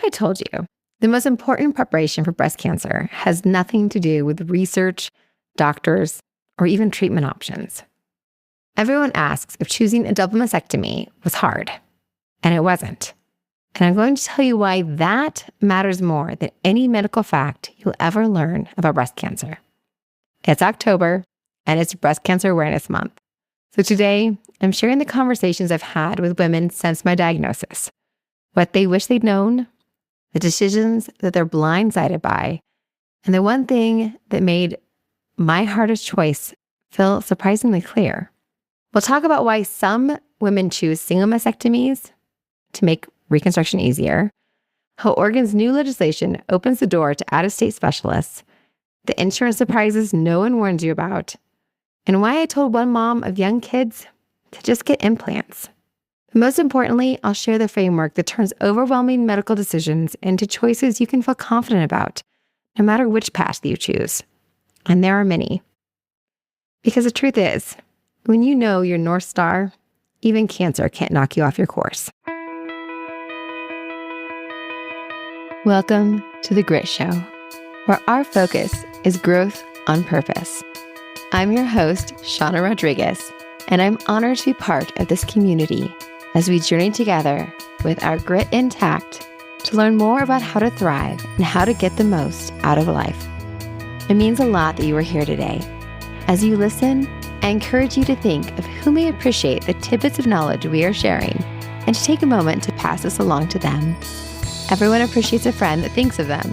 I told you, the most important preparation for breast cancer has nothing to do with research, doctors, or even treatment options. Everyone asks if choosing a double mastectomy was hard, and it wasn't. And I'm going to tell you why that matters more than any medical fact you'll ever learn about breast cancer. It's October, and it's Breast Cancer Awareness Month. So today, I'm sharing the conversations I've had with women since my diagnosis, what they wish they'd known, the decisions that they're blindsided by, and the one thing that made my hardest choice feel surprisingly clear. We'll talk about why some women choose single mastectomies to make reconstruction easier, how Oregon's new legislation opens the door to out-of-state specialists, the insurance surprises no one warned you about, and why I told one mom of young kids to just get implants. Most importantly, I'll share the framework that turns overwhelming medical decisions into choices you can feel confident about, no matter which path you choose. And there are many. Because the truth is, when you know your North Star, even cancer can't knock you off your course. Welcome to The Grit Show, where our focus is growth on purpose. I'm your host, Shawna Rodrigues, and I'm honored to be part of this community as we journey together with our grit intact to learn more about how to thrive and how to get the most out of life. It means a lot that you are here today. As you listen, I encourage you to think of who may appreciate the tidbits of knowledge we are sharing and to take a moment to pass this along to them. Everyone appreciates a friend that thinks of them,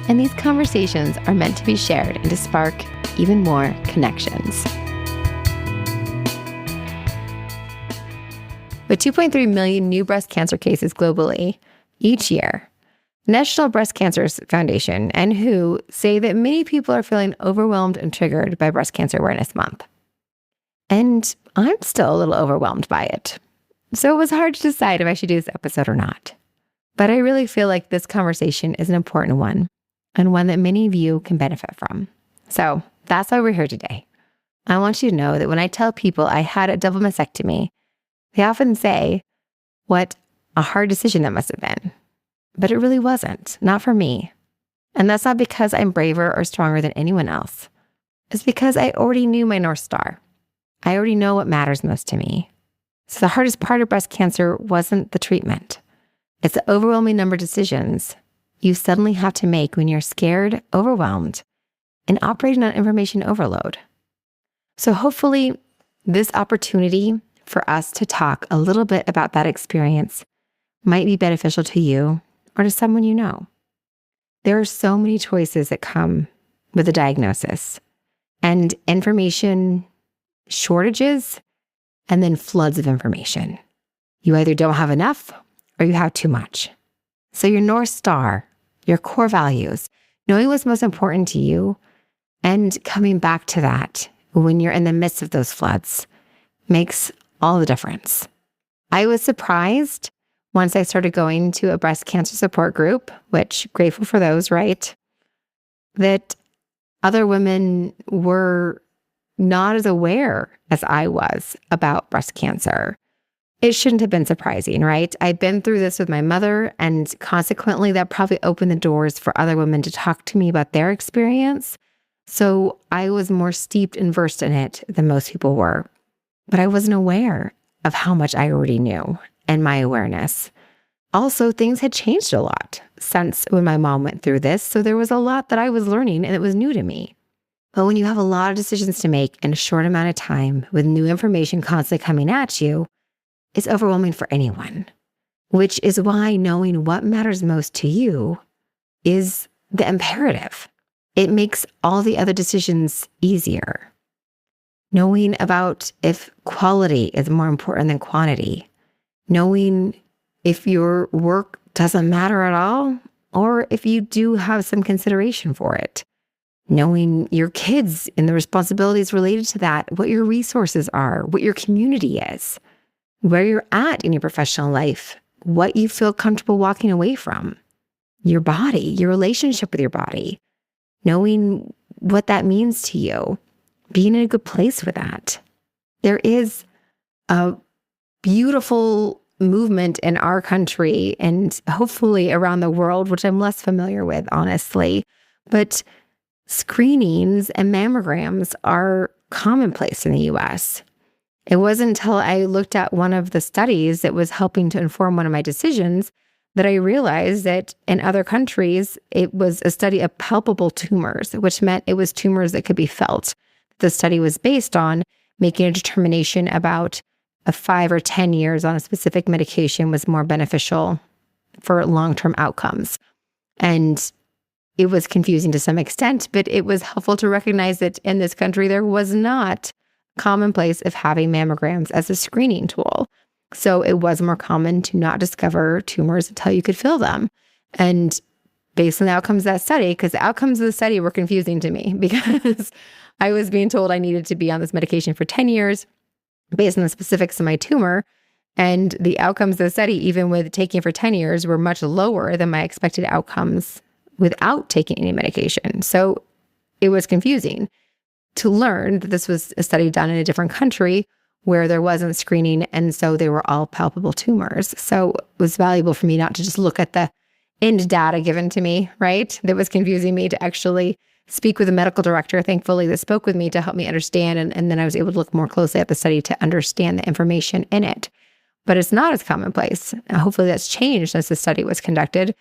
and these conversations are meant to be shared and to spark even more connections. With 2.3 million new breast cancer cases globally each year, National Breast Cancer Foundation and WHO say that many people are feeling overwhelmed and triggered by Breast Cancer Awareness Month. And I'm still a little overwhelmed by it. So it was hard to decide if I should do this episode or not. But I really feel like this conversation is an important one and one that many of you can benefit from. So that's why we're here today. I want you to know that when I tell people I had a double mastectomy, they often say, what a hard decision that must have been. But it really wasn't, not for me. And that's not because I'm braver or stronger than anyone else. It's because I already knew my North Star. I already know what matters most to me. So the hardest part of breast cancer wasn't the treatment. It's the overwhelming number of decisions you suddenly have to make when you're scared, overwhelmed, and operating on information overload. So hopefully this opportunity for us to talk a little bit about that experience might be beneficial to you or to someone you know. There are so many choices that come with a diagnosis and information shortages and then floods of information. You either don't have enough or you have too much. So your North Star, your core values, knowing what's most important to you and coming back to that when you're in the midst of those floods makes all the difference. I was surprised once I started going to a breast cancer support group, which grateful for those, right? That other women were not as aware as I was about breast cancer. It shouldn't have been surprising, right? I'd been through this with my mother, and consequently, that probably opened the doors for other women to talk to me about their experience. So I was more steeped and versed in it than most people were. But I wasn't aware of how much I already knew and my awareness. Also, things had changed a lot since when my mom went through this. So there was a lot that I was learning and it was new to me. But when you have a lot of decisions to make in a short amount of time with new information constantly coming at you, it's overwhelming for anyone, which is why knowing what matters most to you is the imperative. It makes all the other decisions easier. Knowing about if quality is more important than quantity, knowing if your work doesn't matter at all, or if you do have some consideration for it, knowing your kids and the responsibilities related to that, what your resources are, what your community is, where you're at in your professional life, what you feel comfortable walking away from, your body, your relationship with your body, knowing what that means to you, being in a good place with that. There is a beautiful movement in our country and hopefully around the world, which I'm less familiar with, honestly. But screenings and mammograms are commonplace in the US. It wasn't until I looked at one of the studies that was helping to inform one of my decisions that I realized that in other countries, it was a study of palpable tumors, which meant it was tumors that could be felt. The study was based on making a determination about a 5 or 10 years on a specific medication was more beneficial for long-term outcomes. And it was confusing to some extent, but it was helpful to recognize that in this country, there was not commonplace of having mammograms as a screening tool. So it was more common to not discover tumors until you could feel them. And based on the outcomes of that study, because the outcomes of the study were confusing to me because I was being told I needed to be on this medication for 10 years based on the specifics of my tumor. And the outcomes of the study, even with taking it for 10 years, were much lower than my expected outcomes without taking any medication. So it was confusing to learn that this was a study done in a different country where there wasn't screening, and so they were all palpable tumors. So it was valuable for me not to just look at the end data given to me, right? That was confusing me to actually speak with a medical director, thankfully, that spoke with me to help me understand, and then I was able to look more closely at the study to understand the information in it. But it's not as commonplace. Hopefully that's changed as the study was conducted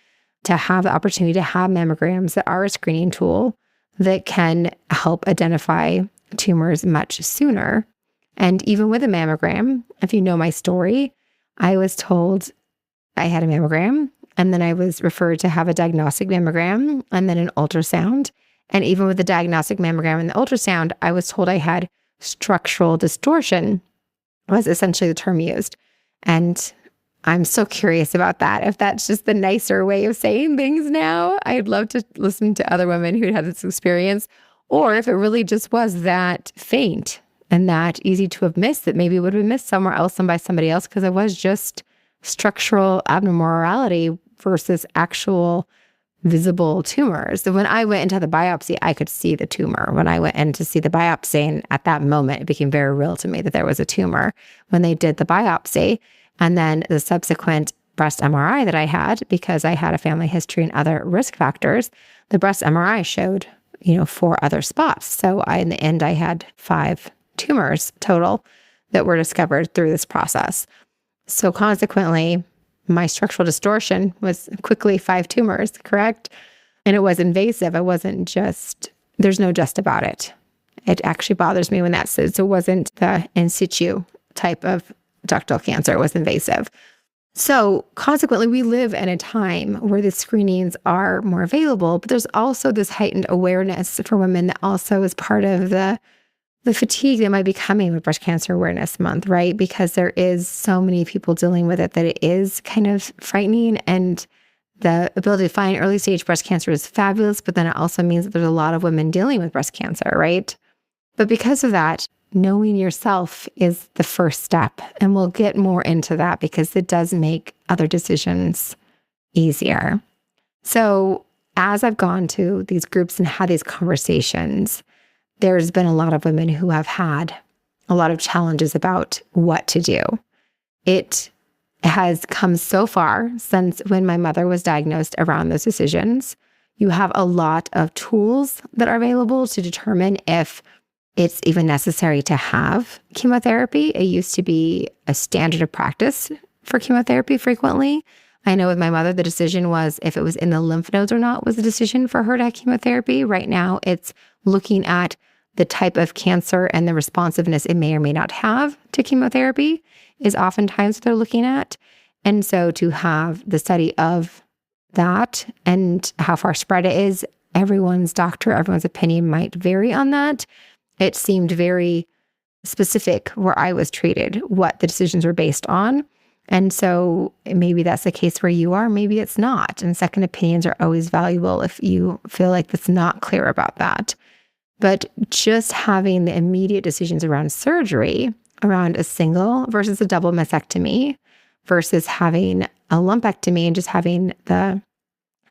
to have the opportunity to have mammograms that are a screening tool that can help identify tumors much sooner. And even with a mammogram, if you know my story, I was told I had a mammogram, and then I was referred to have a diagnostic mammogram and then an ultrasound. And even with the diagnostic mammogram and the ultrasound, I was told I had structural distortion, was essentially the term used. And I'm so curious about that. If that's just the nicer way of saying things now, I'd love to listen to other women who had this experience, or if it really just was that faint and that easy to have missed, that maybe it would have been missed somewhere else and by somebody else because it was just structural abnormality versus actual visible tumors. So when I went into the biopsy, I could see the tumor. When I went in to see the biopsy, and at that moment, it became very real to me that there was a tumor. When they did the biopsy, and then the subsequent breast MRI that I had, because I had a family history and other risk factors, the breast MRI showed, 4 other spots. So in the end, I had 5 tumors total that were discovered through this process. So consequently, my structural distortion was quickly 5 tumors, correct? And it was invasive. It wasn't just, there's no just about it. It actually bothers me when that says it wasn't the in situ type of ductal cancer. It was invasive. So consequently, we live in a time where the screenings are more available, but there's also this heightened awareness for women that also is part of the fatigue that might be coming with Breast Cancer Awareness Month, right? Because there is so many people dealing with it that it is kind of frightening, and the ability to find early stage breast cancer is fabulous, but then it also means that there's a lot of women dealing with breast cancer, right? But because of that, knowing yourself is the first step. And we'll get more into that because it does make other decisions easier. So as I've gone to these groups and had these conversations, there's been a lot of women who have had a lot of challenges about what to do. It has come so far since when my mother was diagnosed around those decisions. You have a lot of tools that are available to determine if it's even necessary to have chemotherapy. It used to be a standard of practice for chemotherapy frequently. I know with my mother, the decision was if it was in the lymph nodes or not was the decision for her to have chemotherapy. Right now, it's looking at the type of cancer and the responsiveness it may or may not have to chemotherapy is oftentimes what they're looking at. And so to have the study of that and how far spread it is, everyone's doctor, everyone's opinion might vary on that. It seemed very specific where I was treated, what the decisions were based on. And so maybe that's the case where you are, maybe it's not. And second opinions are always valuable if you feel like it's not clear about that. But just having the immediate decisions around surgery, around a single versus a double mastectomy versus having a lumpectomy and just having the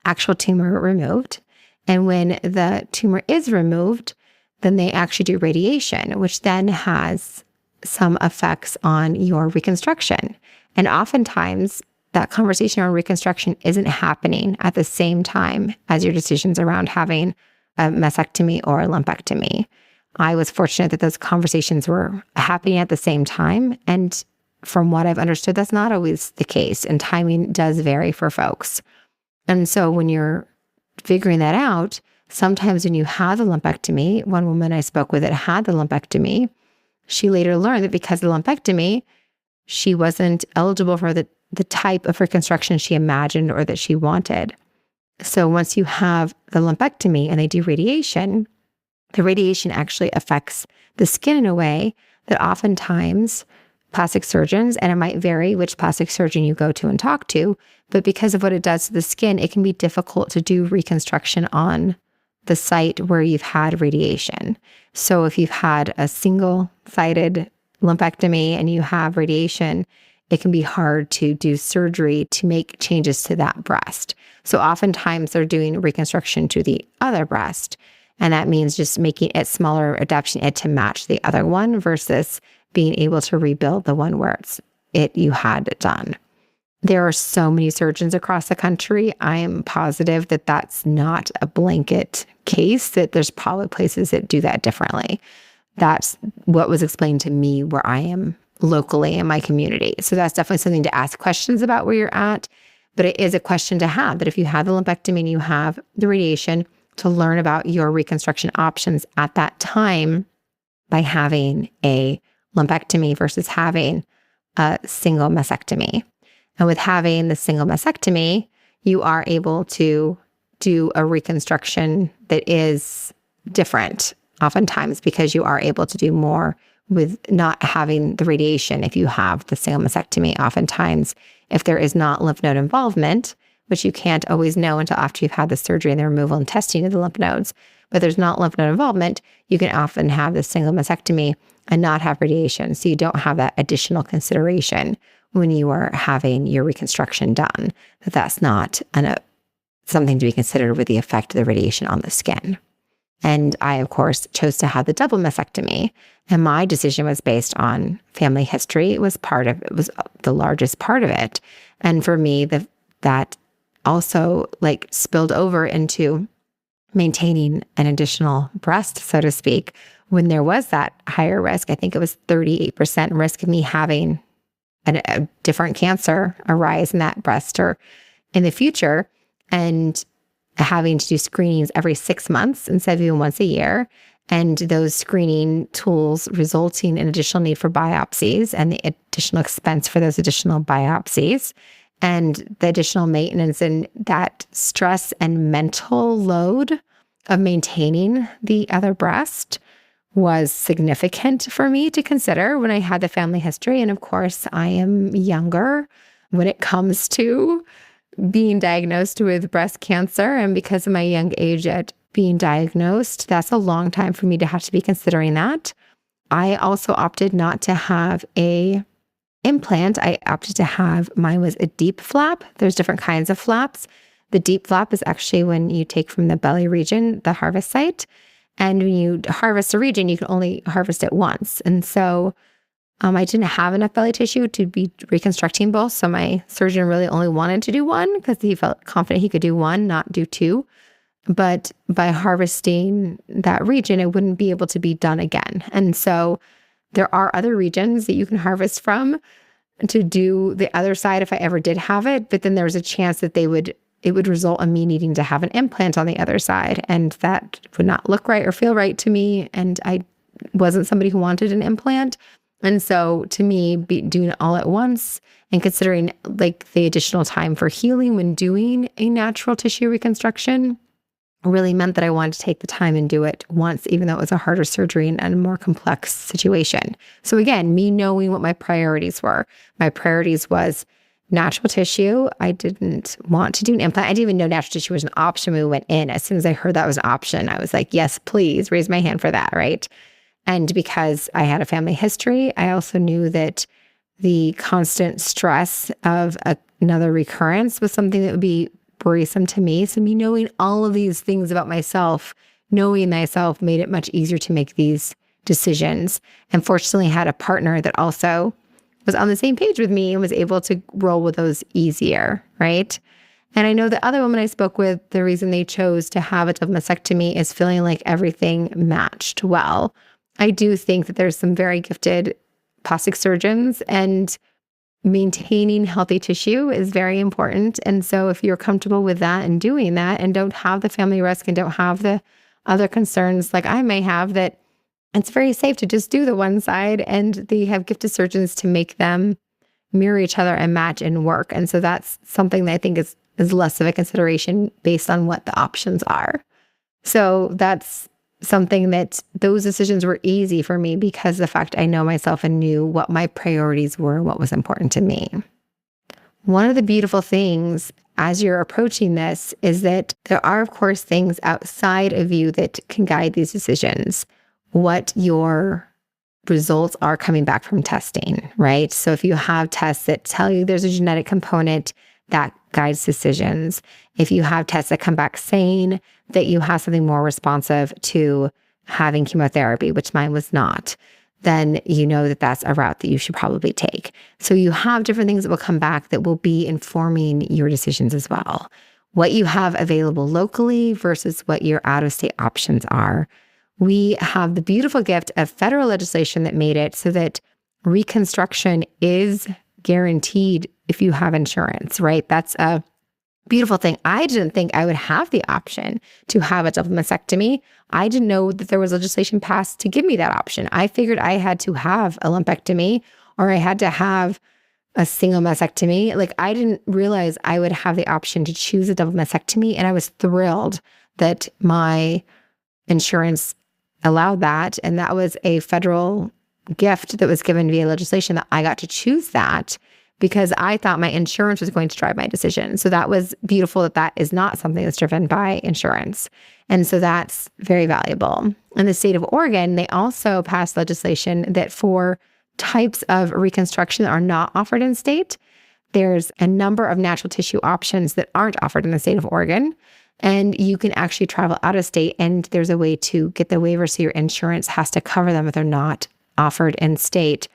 actual tumor removed. And when the tumor is removed, then they actually do radiation, which then has some effects on your reconstruction. And oftentimes, that conversation around reconstruction isn't happening at the same time as your decisions around having a mastectomy or a lumpectomy. I was fortunate that those conversations were happening at the same time. And from what I've understood, that's not always the case. And timing does vary for folks. And so when you're figuring that out, sometimes when you have the lumpectomy, one woman I spoke with that had the lumpectomy, she later learned that because of the lumpectomy, she wasn't eligible for the type of reconstruction she imagined or that she wanted. So once you have the lumpectomy and they do radiation, the radiation actually affects the skin in a way that oftentimes plastic surgeons, and it might vary which plastic surgeon you go to and talk to, but because of what it does to the skin, it can be difficult to do reconstruction on the site where you've had radiation. So if you've had a single-sided lumpectomy and you have radiation, it can be hard to do surgery to make changes to that breast. So oftentimes they're doing reconstruction to the other breast. And that means just making it smaller, adapting it to match the other one versus being able to rebuild the one where you had it done. There are so many surgeons across the country. I am positive that that's not a blanket case, that there's probably places that do that differently. That's what was explained to me where I am locally in my community. So that's definitely something to ask questions about where you're at. But it is a question to have, that if you have the lumpectomy and you have the radiation, to learn about your reconstruction options at that time by having a lumpectomy versus having a single mastectomy. And with having the single mastectomy, you are able to do a reconstruction that is different oftentimes because you are able to do more with not having the radiation. If you have the single mastectomy, oftentimes if there is not lymph node involvement, which you can't always know until after you've had the surgery and the removal and testing of the lymph nodes, but there's not lymph node involvement, you can often have the single mastectomy and not have radiation. So you don't have that additional consideration when you are having your reconstruction done, that's not something to be considered with the effect of the radiation on the skin. And I, of course, chose to have the double mastectomy. And my decision was based on family history. It was the largest part of it. And for me, that also spilled over into maintaining an additional breast, so to speak, when there was that higher risk. I think it was 38% risk of me having a different cancer arise in that breast or in the future, and having to do screenings every 6 months instead of even once a year. And those screening tools resulting in additional need for biopsies and the additional expense for those additional biopsies and the additional maintenance and that stress and mental load of maintaining the other breast was significant for me to consider when I had the family history. And of course, I am younger when it comes to being diagnosed with breast cancer. And because of my young age at being diagnosed, that's a long time for me to have to be considering that. I also opted not to have a implant. I opted to have, mine was a deep flap. There's different kinds of flaps. The deep flap is actually when you take from the belly region, the harvest site. And when you harvest a region, you can only harvest it once. And so I didn't have enough belly tissue to be reconstructing both. So my surgeon really only wanted to do one because he felt confident he could do one, not do two. But by harvesting that region, it wouldn't be able to be done again. And so there are other regions that you can harvest from to do the other side if I ever did have it. But then there's a chance that it would result in me needing to have an implant on the other side. And that would not look right or feel right to me. And I wasn't somebody who wanted an implant. And so to me, doing it all at once and considering the additional time for healing when doing a natural tissue reconstruction really meant that I wanted to take the time and do it once, even though it was a harder surgery and a more complex situation. So again, me knowing what my priorities were. My priorities was natural tissue. I didn't want to do an implant. I didn't even know natural tissue was an option when we went in. As soon as I heard that was an option, I was like, yes, please raise my hand for that, right? And because I had a family history, I also knew that the constant stress of another recurrence was something that would be worrisome to me. So me knowing all of these things about myself, knowing myself made it much easier to make these decisions, and fortunately had a partner that also was on the same page with me and was able to roll with those easier, right? And I know the other woman I spoke with, the reason they chose to have a double mastectomy is feeling like everything matched well. I do think that there's some very gifted plastic surgeons, and maintaining healthy tissue is very important. And so if you're comfortable with that and doing that and don't have the family risk and don't have the other concerns like I may have, that it's very safe to just do the one side, and they have gifted surgeons to make them mirror each other and match and work. And so that's something that I think is less of a consideration based on what the options are. So that's something that those decisions were easy for me because of the fact I know myself and knew what my priorities were, what was important to me. One of the beautiful things as you're approaching this is that there are, of course, things outside of you that can guide these decisions. What your results are coming back from testing, right? So if you have tests that tell you there's a genetic component, that guides decisions. If you have tests that come back saying that you have something more responsive to having chemotherapy, which mine was not, then you know that that's a route that you should probably take. So you have different things that will come back that will be informing your decisions as well. What you have available locally versus what your out-of-state options are. We have the beautiful gift of federal legislation that made it so that reconstruction is guaranteed if you have insurance, right? That's a beautiful thing. I didn't think I would have the option to have a double mastectomy. I didn't know that there was legislation passed to give me that option. I figured I had to have a lumpectomy or I had to have a single mastectomy. Like, I didn't realize I would have the option to choose a double mastectomy. And I was thrilled that my insurance allowed that. And that was a federal gift that was given via legislation that I got to choose that because I thought my insurance was going to drive my decision. So that was beautiful that that is not something that's driven by insurance. And so that's very valuable. In the state of Oregon, they also passed legislation that for types of reconstruction that are not offered in state, there's a number of natural tissue options that aren't offered in the state of Oregon. And you can actually travel out of state, and there's a way to get the waiver so your insurance has to cover them if they're not offered in state.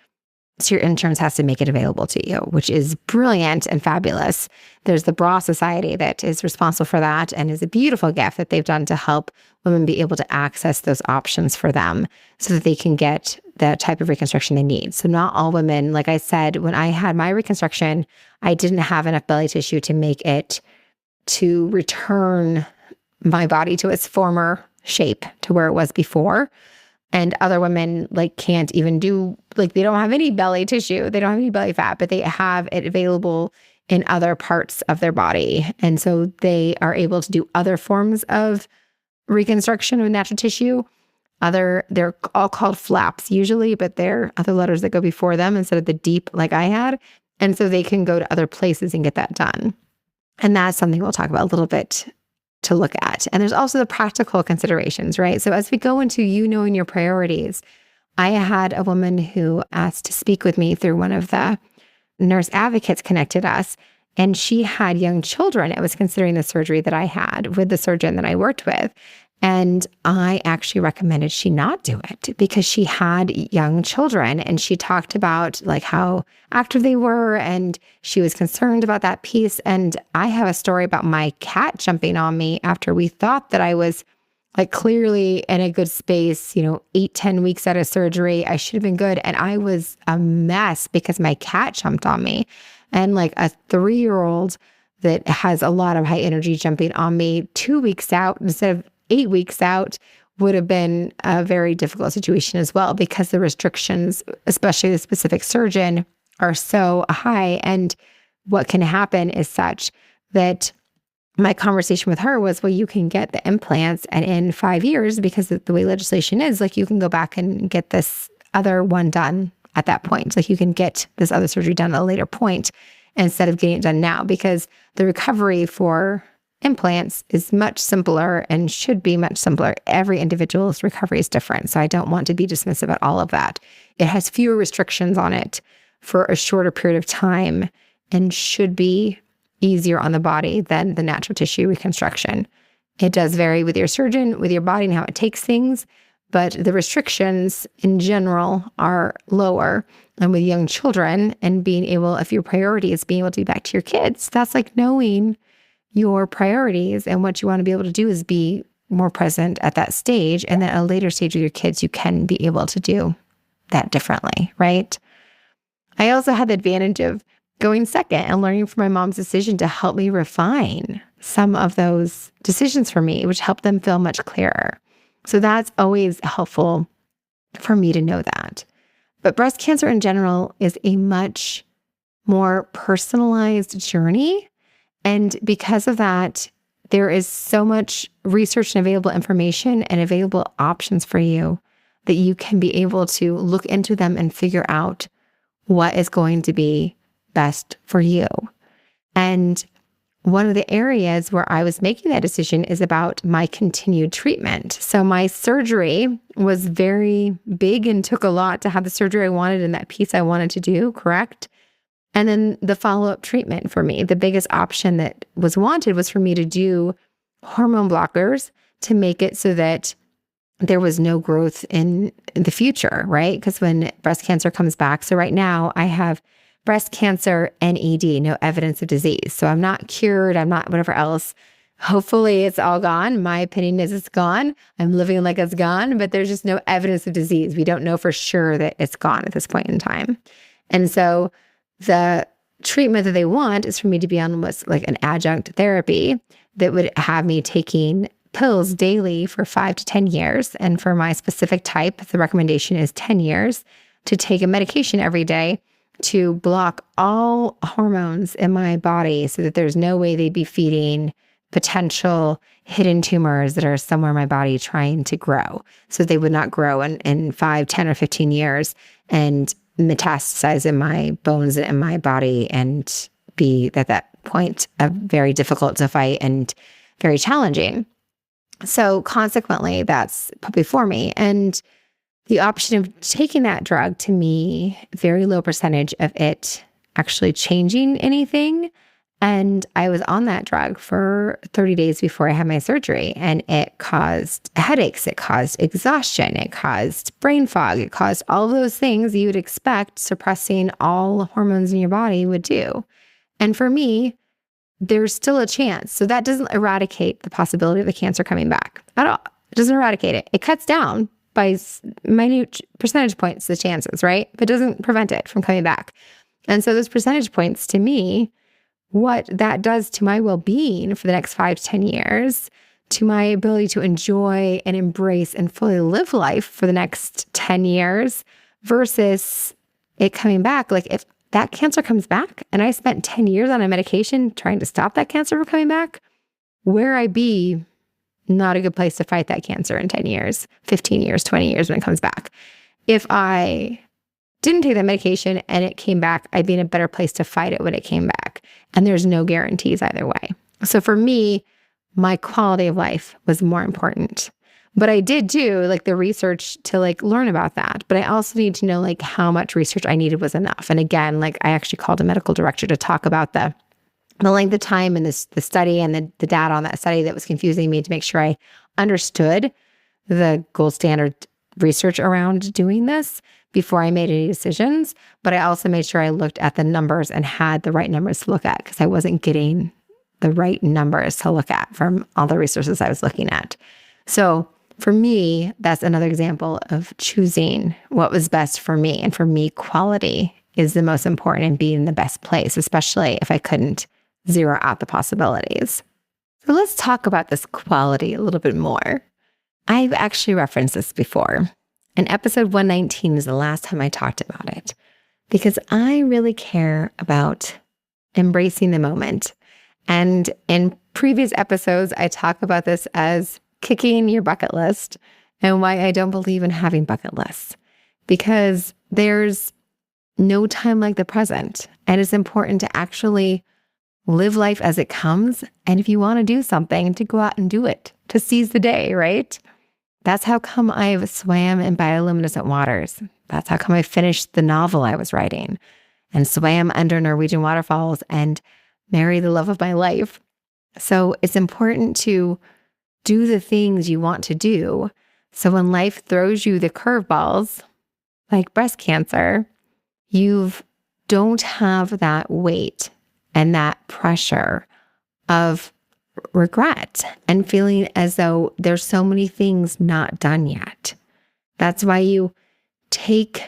So your insurance has to make it available to you, which is brilliant and fabulous. There's the Bra Society that is responsible for that and is a beautiful gift that they've done to help women be able to access those options for them so that they can get the type of reconstruction they need. So not all women, like I said, when I had my reconstruction, I didn't have enough belly tissue to make it to return my body to its former shape, to where it was before. And other women can't even do, they don't have any belly tissue. They don't have any belly fat, but they have it available in other parts of their body. And so they are able to do other forms of reconstruction with natural tissue. They're all called flaps usually, but there are other letters that go before them instead of the deep like I had. And so they can go to other places and get that done. And that's something we'll talk about a little bit to look at. And there's also the practical considerations, right? So as we go into you knowing your priorities, I had a woman who asked to speak with me through one of the nurse advocates connected us, and she had young children and was considering the surgery that I had with the surgeon that I worked with. And I actually recommended she not do it because she had young children, and she talked about how active they were, and she was concerned about that piece. And I have a story about my cat jumping on me after we thought that I was clearly in a good space, 8-10 weeks out of surgery. I should have been good. And I was a mess because my cat jumped on me. And a 3-year-old that has a lot of high energy jumping on me 2 weeks out instead of 8 weeks out would have been a very difficult situation as well, because the restrictions, especially the specific surgeon, are so high. And what can happen is such that my conversation with her was, well, you can get the implants, and in 5 years, because the way legislation is, you can go back and get this other one done at that point. You can get this other surgery done at a later point instead of getting it done now, because the recovery for implants is much simpler and should be much simpler. Every individual's recovery is different. So I don't want to be dismissive about all of that. It has fewer restrictions on it for a shorter period of time and should be easier on the body than the natural tissue reconstruction. It does vary with your surgeon, with your body and how it takes things, but the restrictions in general are lower. And with young children and being able, if your priority is being able to be back to your kids, that's like knowing your priorities and what you want to be able to do is be more present at that stage. And then at a later stage with your kids, you can be able to do that differently, right? I also had the advantage of going second and learning from my mom's decision to help me refine some of those decisions for me, which helped them feel much clearer. So that's always helpful for me to know that. But breast cancer in general is a much more personalized journey. And because of that, there is so much research and available information and available options for you that you can be able to look into them and figure out what is going to be best for you. And one of the areas where I was making that decision is about my continued treatment. So my surgery was very big and took a lot to have the surgery I wanted and that piece I wanted to do, correct? And then the follow-up treatment for me, the biggest option that was wanted was for me to do hormone blockers to make it so that there was no growth in the future, right? Because when breast cancer comes back, so right now I have breast cancer, NED, no evidence of disease. So I'm not cured, I'm not whatever else. Hopefully it's all gone. My opinion is it's gone. I'm living like it's gone, but there's just no evidence of disease. We don't know for sure that it's gone at this point in time. And so the treatment that they want is for me to be on what's like an adjunct therapy that would have me taking pills daily for 5 to 10 years. And for my specific type, the recommendation is 10 years to take a medication every day to block all hormones in my body so that there's no way they'd be feeding potential hidden tumors that are somewhere in my body trying to grow. So they would not grow in 5, 10, or 15 years and metastasize in my bones and in my body and be at that point very difficult to fight and very challenging. So consequently, that's put before me. And the option of taking that drug, to me, very low percentage of it actually changing anything. And I was on that drug for 30 days before I had my surgery, and it caused headaches, it caused exhaustion, it caused brain fog, it caused all of those things you would expect suppressing all hormones in your body would do. And for me, there's still a chance. So that doesn't eradicate the possibility of the cancer coming back at all. It doesn't eradicate it. It cuts down by minute percentage points the chances, right? But it doesn't prevent it from coming back. And so those percentage points, to me, what that does to my well-being for the next 5 to 10 years, to my ability to enjoy and embrace and fully live life for the next 10 years versus it coming back. Like if that cancer comes back and I spent 10 years on a medication trying to stop that cancer from coming back, where I be, not a good place to fight that cancer in 10 years, 15 years, 20 years when it comes back. If I didn't take that medication and it came back, I'd be in a better place to fight it when it came back. And there's no guarantees either way. So for me, my quality of life was more important. But I did do like the research to like learn about that. But I also need to know like how much research I needed was enough. And again, like I actually called a medical director to talk about the length of time and the study and the data on that study that was confusing me to make sure I understood the gold standard research around doing this before I made any decisions. But I also made sure I looked at the numbers and had the right numbers to look at because I wasn't getting the right numbers to look at from all the resources I was looking at. So for me, that's another example of choosing what was best for me. And for me, quality is the most important and being in the best place, especially if I couldn't zero out the possibilities. So let's talk about this quality a little bit more. I've actually referenced this before. And episode 119 is the last time I talked about it because I really care about embracing the moment. And in previous episodes, I talk about this as kicking your bucket list and why I don't believe in having bucket lists because there's no time like the present. And it's important to actually live life as it comes. And if you want to do something, to go out and do it, to seize the day, right? That's how come I've swam in bioluminescent waters. That's how come I finished the novel I was writing and swam under Norwegian waterfalls and married the love of my life. So it's important to do the things you want to do So when life throws you the curveballs, like breast cancer, you don't have that weight and that pressure of regret and feeling as though there's so many things not done yet. That's why you take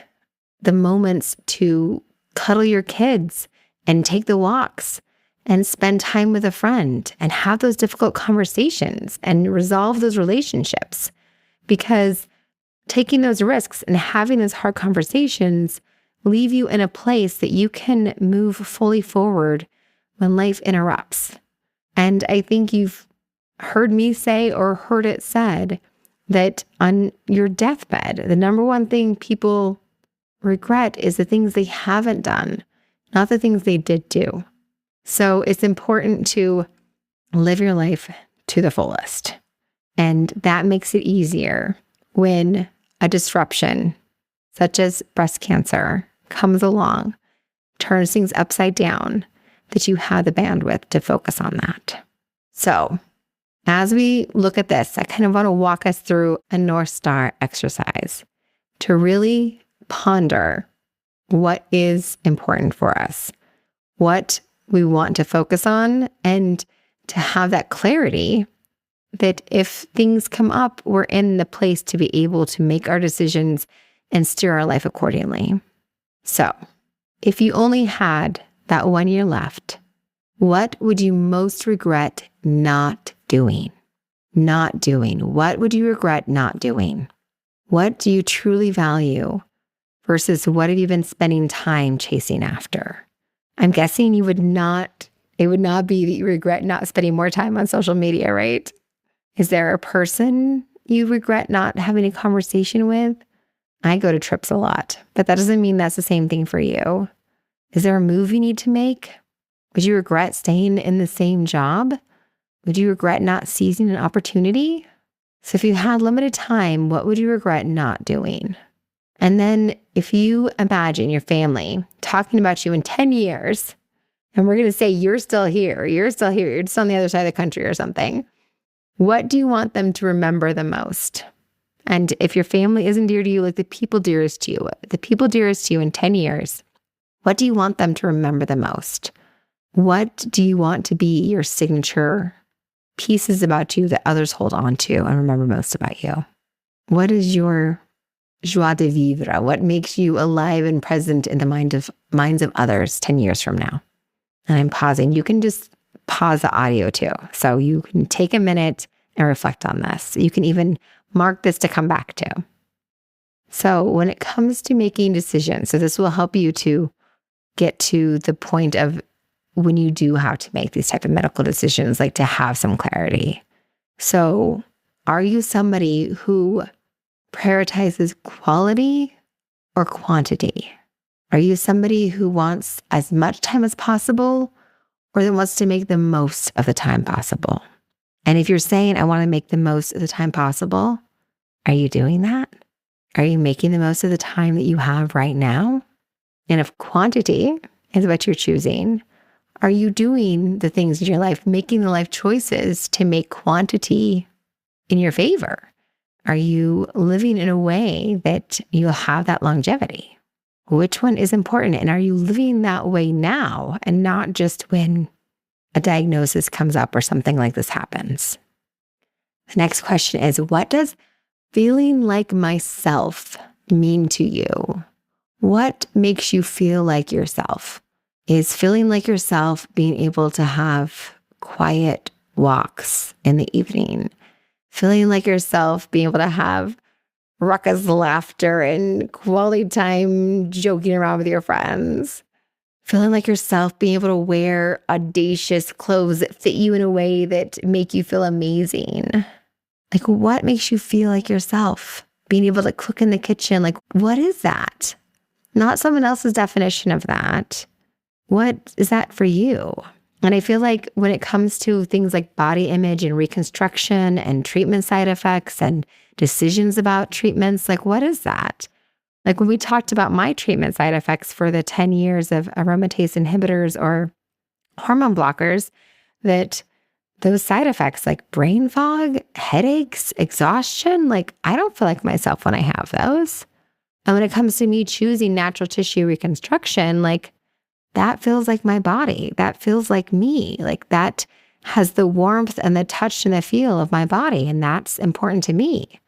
the moments to cuddle your kids and take the walks and spend time with a friend and have those difficult conversations and resolve those relationships. Because taking those risks and having those hard conversations leave you in a place that you can move fully forward when life interrupts. And I think you've heard me say or heard it said that on your deathbed, the number one thing people regret is the things they haven't done, not the things they did do. So it's important to live your life to the fullest. And that makes it easier when a disruption, such as breast cancer, comes along, turns things upside down, that you have the bandwidth to focus on that. So as we look at this, I kind of want to walk us through a North Star exercise to really ponder what is important for us, what we want to focus on, and to have that clarity that if things come up, we're in the place to be able to make our decisions and steer our life accordingly. So if you only had that 1 year left, what would you most regret not doing? Not doing. What would you regret not doing? What do you truly value versus what have you been spending time chasing after? I'm guessing it would not be that you regret not spending more time on social media, right? Is there a person you regret not having a conversation with? I go to trips a lot, but that doesn't mean that's the same thing for you. Is there a move you need to make? Would you regret staying in the same job? Would you regret not seizing an opportunity? So if you had limited time, what would you regret not doing? And then if you imagine your family talking about you in 10 years, and we're going to say you're still here, you're just on the other side of the country or something, what do you want them to remember the most? And if your family isn't dear to you, like the people dearest to you in 10 years, what do you want them to remember the most? What do you want to be your signature pieces about you that others hold on to and remember most about you? What is your joie de vivre? What makes you alive and present in the minds of others 10 years from now? And I'm pausing. You can just pause the audio too. So you can take a minute and reflect on this. You can even mark this to come back to. So when it comes to making decisions, so this will help you to get to the point of when you do have to make these type of medical decisions, like to have some clarity. So are you somebody who prioritizes quality or quantity? Are you somebody who wants as much time as possible or that wants to make the most of the time possible? And if you're saying, I want to make the most of the time possible, are you doing that? Are you making the most of the time that you have right now? And if quantity is what you're choosing, are you doing the things in your life, making the life choices to make quantity in your favor? Are you living in a way that you'll have that longevity? Which one is important? And are you living that way now and not just when a diagnosis comes up or something like this happens? The next question is, what does feeling like myself mean to you? What makes you feel like yourself? Is feeling like yourself being able to have quiet walks in the evening? Feeling like yourself being able to have raucous laughter and quality time joking around with your friends? Feeling like yourself being able to wear audacious clothes that fit you in a way that make you feel amazing? Like, what makes you feel like yourself? Being able to cook in the kitchen, like, what is that? Not someone else's definition of that. What is that for you? And I feel like when it comes to things like body image and reconstruction and treatment side effects and decisions about treatments, like, what is that? Like when we talked about my treatment side effects for the 10 years of aromatase inhibitors or hormone blockers, that those side effects like brain fog, headaches, exhaustion, like I don't feel like myself when I have those. And when it comes to me choosing natural tissue reconstruction, like that feels like my body. That feels like me. Like that has the warmth and the touch and the feel of my body. And that's important to me.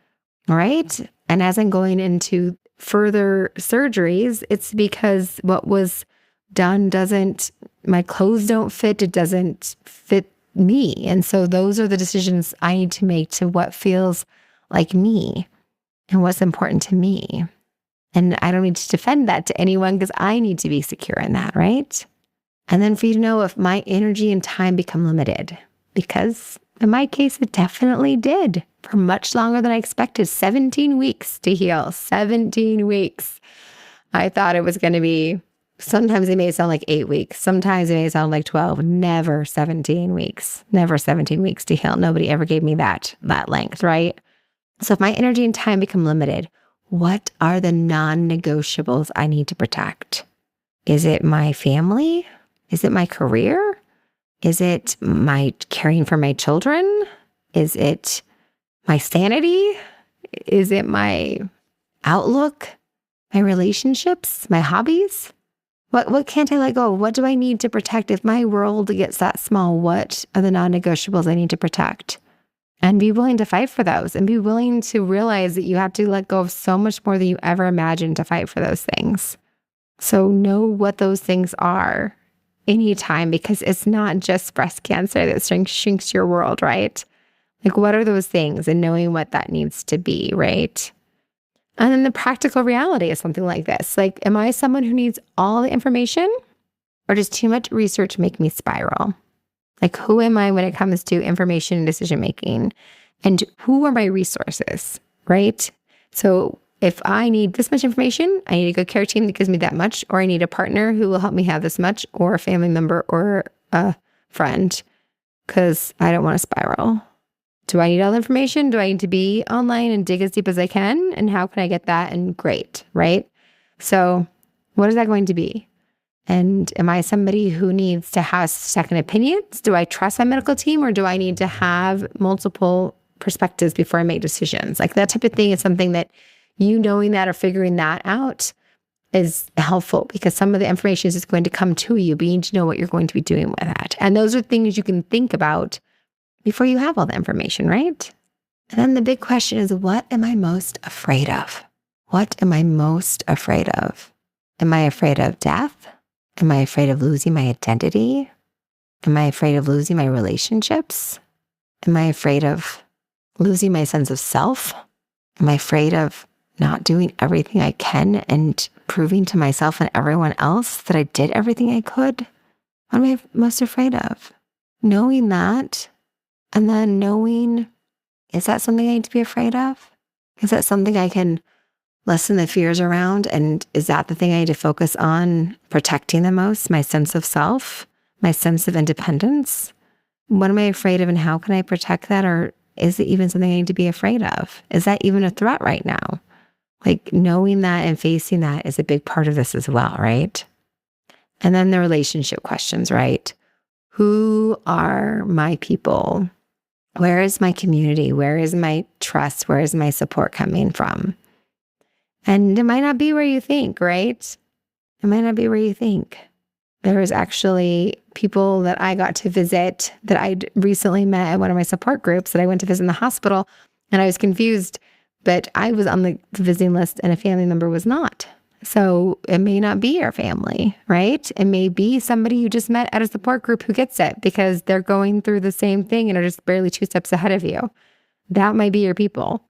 Right. And as I'm going into further surgeries, it's because what was done my clothes don't fit. It doesn't fit me. And so those are the decisions I need to make to what feels like me and what's important to me. And I don't need to defend that to anyone because I need to be secure in that, right? And then for you to know if my energy and time become limited, because in my case, it definitely did for much longer than I expected. 17 weeks to heal, 17 weeks. I thought it was going to be, sometimes it may sound like 8 weeks. Sometimes it may sound like 12, never 17 weeks, never 17 weeks to heal. Nobody ever gave me that length, right? So if my energy and time become limited, what are the non-negotiables I need to protect? Is it my family? Is it my career? Is it my caring for my children? Is it my sanity? Is it my outlook, my relationships, my hobbies? What can't I let go of? What do I need to protect? If my world gets that small, what are the non-negotiables I need to protect? And be willing to fight for those and be willing to realize that you have to let go of so much more than you ever imagined to fight for those things. So know what those things are anytime, because it's not just breast cancer that shrinks your world, right? Like, what are those things, and knowing what that needs to be, right? And then the practical reality is something like this. Like, am I someone who needs all the information, or does too much research make me spiral? Like, who am I when it comes to information and decision making? And who are my resources, right? So if I need this much information, I need a good care team that gives me that much, or I need a partner who will help me have this much, or a family member or a friend, because I don't want to spiral. Do I need all the information? Do I need to be online and dig as deep as I can? And how can I get that? And great, right? So what is that going to be? And am I somebody who needs to have second opinions? Do I trust my medical team, or do I need to have multiple perspectives before I make decisions? Like, that type of thing is something that knowing that or figuring that out is helpful, because some of the information is just going to come to you, but you need to know what you're going to be doing with that. And those are things you can think about before you have all the information, right? And then the big question is, what am I most afraid of? What am I most afraid of? Am I afraid of death? Am I afraid of losing my identity? Am I afraid of losing my relationships? Am I afraid of losing my sense of self? Am I afraid of not doing everything I can and proving to myself and everyone else that I did everything I could? What am I most afraid of? Knowing that, and then knowing, is that something I need to be afraid of? Is that something I can lessen the fears around? And is that the thing I need to focus on protecting the most? My sense of self, my sense of independence? What am I afraid of, and how can I protect that? Or is it even something I need to be afraid of? Is that even a threat right now? Like, knowing that and facing that is a big part of this as well, right? And then the relationship questions, right? Who are my people? Where is my community? Where is my trust? Where is my support coming from? And it might not be where you think, right? It might not be where you think. There was actually people that I got to visit that I'd recently met at one of my support groups that I went to visit in the hospital, and I was confused, but I was on the visiting list and a family member was not. So it may not be your family, right? It may be somebody you just met at a support group who gets it because they're going through the same thing and are just barely 2 steps ahead of you. That might be your people.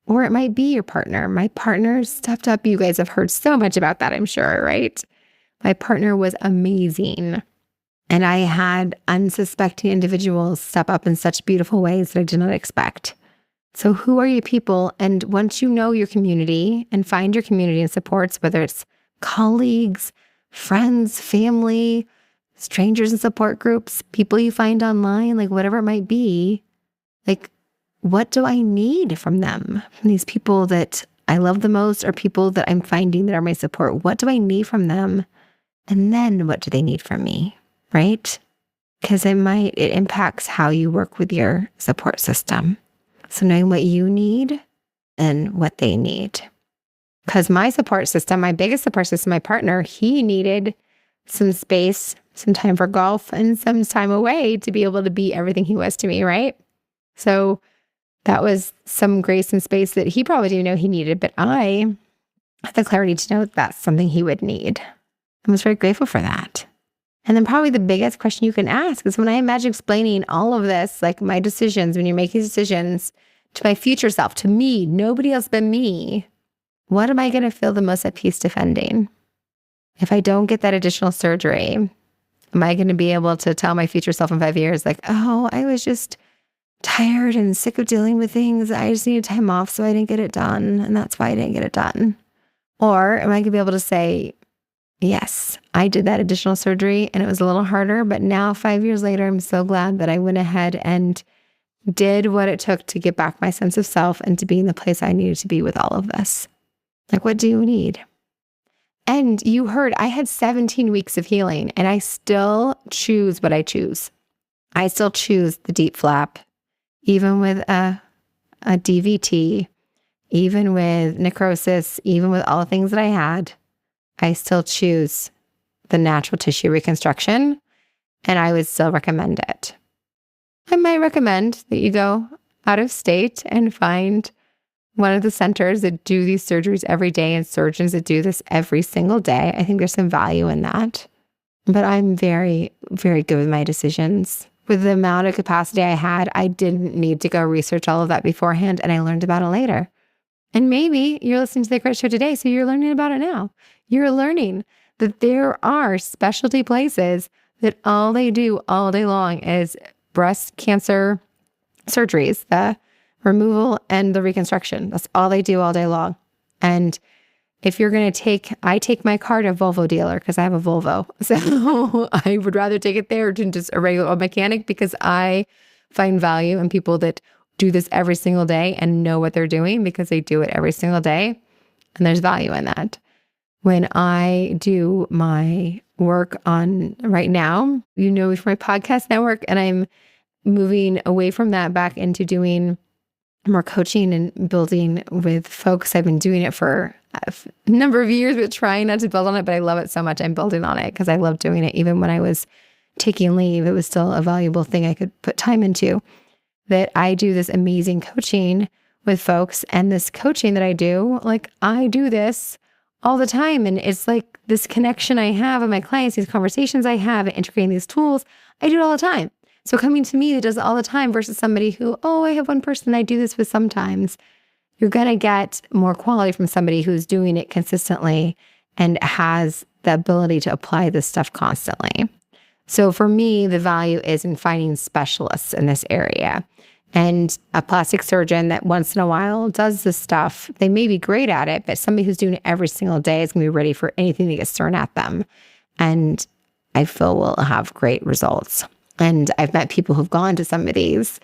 Or it might be your partner. My partner stepped up. You guys have heard so much about that, I'm sure, right? My partner was amazing. And I had unsuspecting individuals step up in such beautiful ways that I did not expect. So who are your people? And once you know your community and find your community and supports, whether it's colleagues, friends, family, strangers in support groups, people you find online, like whatever it might be, like, what do I need from them? From these people that I love the most, or people that I'm finding that are my support? What do I need from them? And then what do they need from me, right? because it impacts how you work with your support system. So knowing what you need and what they need. Because my support system, my biggest support system, my partner, he needed some space, some time for golf, and some time away to be able to be everything he was to me, right? So that was some grace and space that he probably didn't know he needed, but I had the clarity to know that's something he would need. I was very grateful for that. And then probably the biggest question you can ask is when I imagine explaining all of this, like my decisions, when you're making decisions to my future self, to me, nobody else but me, what am I going to feel the most at peace defending? If I don't get that additional surgery, am I going to be able to tell my future self in 5 years, like, oh, I was just tired and sick of dealing with things. I just needed time off, so I didn't get it done. And that's why I didn't get it done. Or am I going to be able to say, yes, I did that additional surgery and it was a little harder, but now 5 years later, I'm so glad that I went ahead and did what it took to get back my sense of self and to be in the place I needed to be with all of this. Like, what do you need? And you heard I had 17 weeks of healing and I still choose what I choose. I still choose the deep flap, even with a DVT, even with necrosis, even with all the things that I had, I still choose the natural tissue reconstruction and I would still recommend it. I might recommend that you go out of state and find one of the centers that do these surgeries every day and surgeons that do this every single day. I think there's some value in that. But I'm very, very good with my decisions. With the amount of capacity I had, I didn't need to go research all of that beforehand, and I learned about it later. And maybe you're listening to the Great Show today, so you're learning about it now. You're learning that there are specialty places that all they do all day long is breast cancer surgeries, the removal and the reconstruction. That's all they do all day long. And if you're going to I take my car to a Volvo dealer because I have a Volvo. So I would rather take it there than just a regular mechanic because I find value in people that do this every single day and know what they're doing because they do it every single day. And there's value in that. When I do my work on right now, you know me from my podcast network, and I'm moving away from that back into doing more coaching and building with folks. I've been doing it for a number of years, but trying not to build on it, but I love it so much. I'm building on it because I love doing it. Even when I was taking leave, it was still a valuable thing I could put time into. That I do this amazing coaching with folks, and this coaching that I do, like I do this all the time. And it's like this connection I have with my clients, these conversations I have, and integrating these tools, I do it all the time. So coming to me that does it all the time versus somebody who, I have one person I do this with sometimes, you're going to get more quality from somebody who's doing it consistently and has the ability to apply this stuff constantly. So for me, the value is in finding specialists in this area. And a plastic surgeon that once in a while does this stuff, they may be great at it, but somebody who's doing it every single day is going to be ready for anything that gets thrown at them. And I feel will have great results. And I've met people who've gone to some of these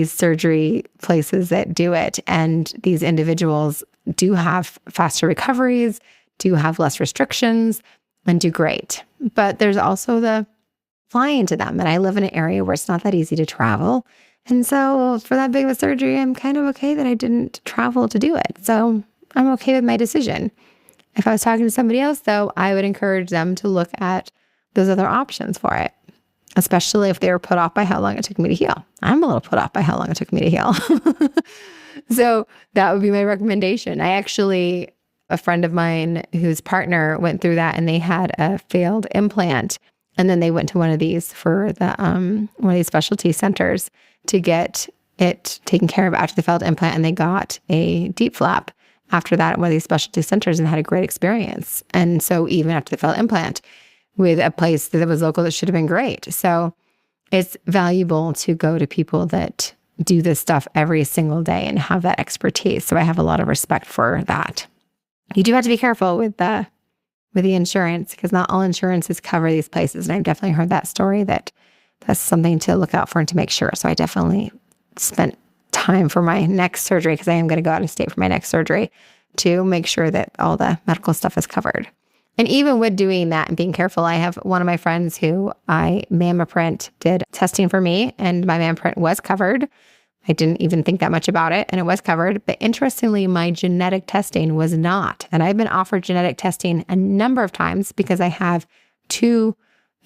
surgery places that do it. And these individuals do have faster recoveries, do have less restrictions, and do great. But there's also the flying to them. And I live in an area where it's not that easy to travel. And so for that big of a surgery, I'm kind of okay that I didn't travel to do it. So I'm okay with my decision. If I was talking to somebody else, though, I would encourage them to look at those other options for it, especially if they were put off by how long it took me to heal. I'm a little put off by how long it took me to heal. So that would be my recommendation. A friend of mine whose partner went through that and they had a failed implant. And then they went to one of these for one of these specialty centers to get it taken care of after the failed implant. And they got a deep flap after that at one of these specialty centers and had a great experience. And so even after the failed implant with a place that was local that should have been great. So it's valuable to go to people that do this stuff every single day and have that expertise. So I have a lot of respect for that. You do have to be careful with the insurance because not all insurances cover these places. And I've definitely heard that story that's something to look out for and to make sure. So I definitely spent time for my next surgery because I am going to go out of state for my next surgery to make sure that all the medical stuff is covered. And even with doing that and being careful, I have one of my friends who Mamma Print did testing for me, and my Mamma Print was covered. I didn't even think that much about it, and it was covered. But interestingly, my genetic testing was not. And I've been offered genetic testing a number of times because I have two,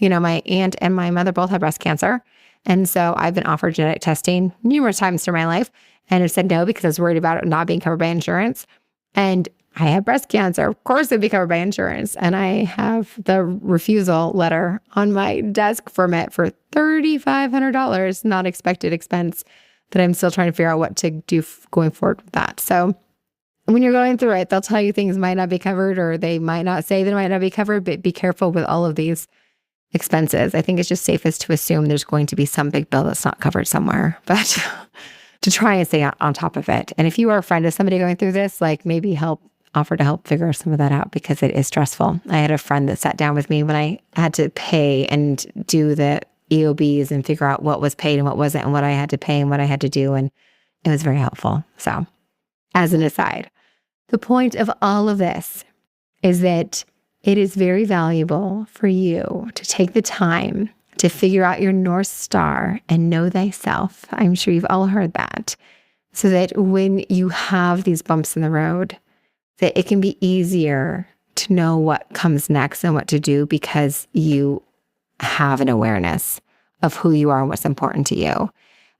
my aunt and my mother both have breast cancer. And so I've been offered genetic testing numerous times through my life and have said no because I was worried about it not being covered by insurance. And I have breast cancer. Of course it'd be covered by insurance. And I have the refusal letter on my desk from it for $3,500, not expected expense, that I'm still trying to figure out what to do going forward with that. So when you're going through it, they'll tell you things might not be covered, or they might not say they might not be covered, but be careful with all of these expenses. I think it's just safest to assume there's going to be some big bill that's not covered somewhere, but to try and stay on top of it. And if you are a friend of somebody going through this, maybe offer to help figure some of that out, because it is stressful. I had a friend that sat down with me when I had to pay and do the EOBs and figure out what was paid and what wasn't, and what I had to pay and what I had to do. And it was very helpful. So as an aside, the point of all of this is that it is very valuable for you to take the time to figure out your North Star and know thyself. I'm sure you've all heard that. So that when you have these bumps in the road, that it can be easier to know what comes next and what to do, because you have an awareness of who you are and what's important to you.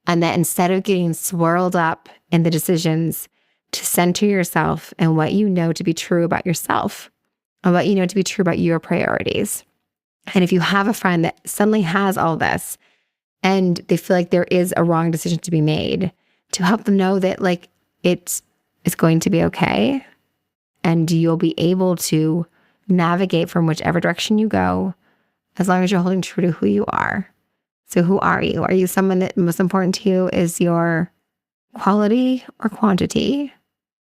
And that instead of getting swirled up in the decisions, to center yourself and what you know to be true about yourself and what you know to be true about your priorities. And if you have a friend that suddenly has all this and they feel like there is a wrong decision to be made, to help them know that it's going to be okay. And you'll be able to navigate from whichever direction you go, as long as you're holding true to who you are. So who are you? Are you someone that most important to you is your quality or quantity?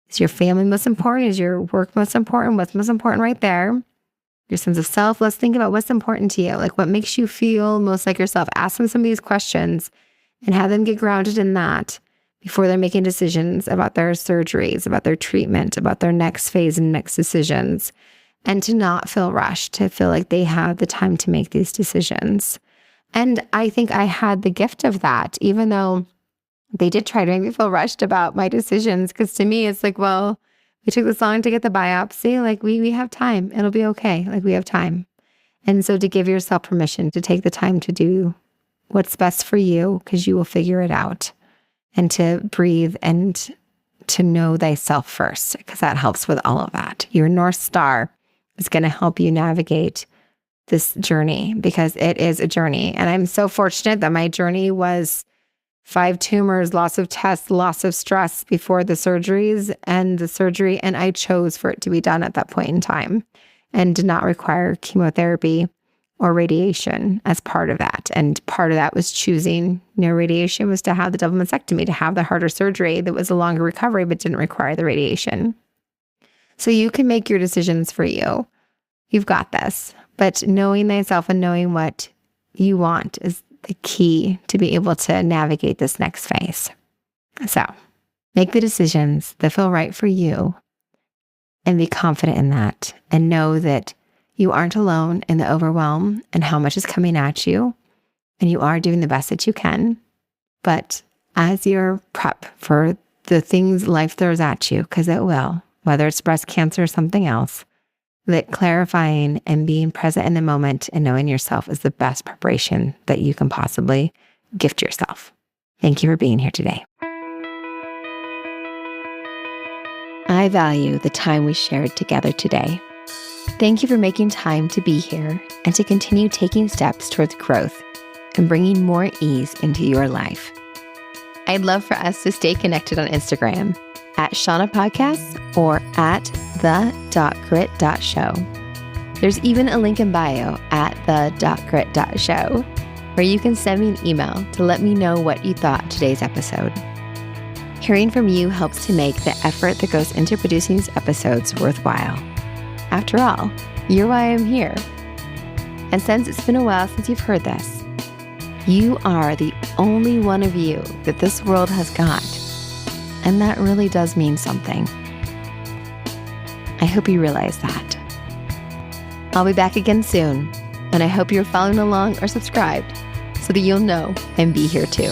Is your family most important? Is your work most important? What's most important right there? Your sense of self? Let's think about what's important to you. What makes you feel most like yourself? Ask them some of these questions and have them get grounded in that before they're making decisions about their surgeries, about their treatment, about their next phase and next decisions. And to not feel rushed, to feel like they have the time to make these decisions. And I think I had the gift of that, even though they did try to make me feel rushed about my decisions. Because to me, it's well, we took this long to get the biopsy. We have time. It'll be okay. We have time. And so to give yourself permission to take the time to do what's best for you, because you will figure it out. And to breathe and to know thyself first, because that helps with all of that. Your North Star is going to help you navigate this journey, because it is a journey. And I'm so fortunate that my journey was 5 tumors, lots of tests, lots of stress before the surgeries and the surgery. And I chose for it to be done at that point in time and did not require chemotherapy or radiation as part of that. And part of that was choosing no radiation, was to have the double mastectomy, to have the harder surgery that was a longer recovery but didn't require the radiation. So you can make your decisions for you. You've got this. But knowing thyself and knowing what you want is the key to be able to navigate this next phase. So make the decisions that feel right for you and be confident in that, and know that you aren't alone in the overwhelm and how much is coming at you, and you are doing the best that you can. But as you're prep for the things life throws at you, because it will, whether it's breast cancer or something else, that clarifying and being present in the moment and knowing yourself is the best preparation that you can possibly gift yourself. Thank you for being here today. I value the time we shared together today. Thank you for making time to be here and to continue taking steps towards growth and bringing more ease into your life. I'd love for us to stay connected on Instagram at Shawna Podcasts or at the.grit.show. There's even a link in bio at the.grit.show where you can send me an email to let me know what you thought today's episode. Hearing from you helps to make the effort that goes into producing these episodes worthwhile. After all, you're why I'm here. And since it's been a while since you've heard this, you are the only one of you that this world has got. And that really does mean something. I hope you realize that. I'll be back again soon, and I hope you're following along or subscribed so that you'll know and be here too.